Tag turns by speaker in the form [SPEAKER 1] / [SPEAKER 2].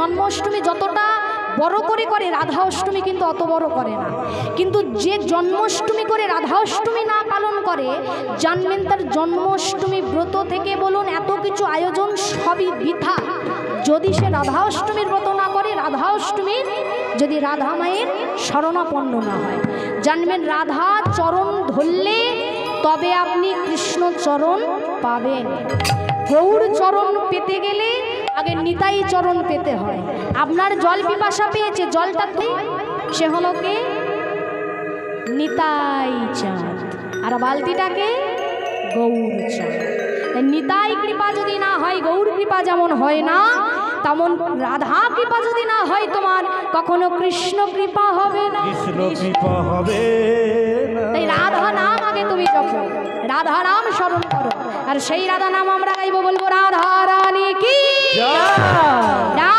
[SPEAKER 1] জন্মাষ্টমী যতটা বড় করে করে রাধা অষ্টমী কিন্তু অত বড় করে না। কিন্তু যে জন্মাষ্টমী করে রাধা অষ্টমী না পালন করে, জানবেন তার জন্মাষ্টমী ব্রত থেকে বলুন এত কিছু আয়োজন সবই বৃথা। যদি সে রাধা অষ্টমীর ব্রত না করে, রাধা অষ্টমীর যদি রাধা মায়ের শরণাপন্ন না হয়, জানবেন রাধা চরণ ধরলে তবে আপনি কৃষ্ণ চরণ পাবেন। গৌর চরণ পেতে গেলে আগে নিতাই চরণ পেতে হয়। আপনার জল পিপাসা পেয়েছে, জলটা তো সে হলো কে? নিতাই চাঁদ। আর বালতিটাকে গৌর চাঁদ। নিতাই কৃপা যদি না হয়, গৌর কৃপা যেমন হয় না, তেমন রাধা কৃপা যদি না হয় তোমার, কখনো কৃষ্ণ কৃপা হবে না।
[SPEAKER 2] কৃষ্ণ কৃপা হবে না।
[SPEAKER 1] তাই রাধা নাম আগে তুমি জপো, রাধা নাম স্মরণ করো। আর সেই রাধা নাম আমরা গাইবো, বলবো রাধা রানী কি জয়।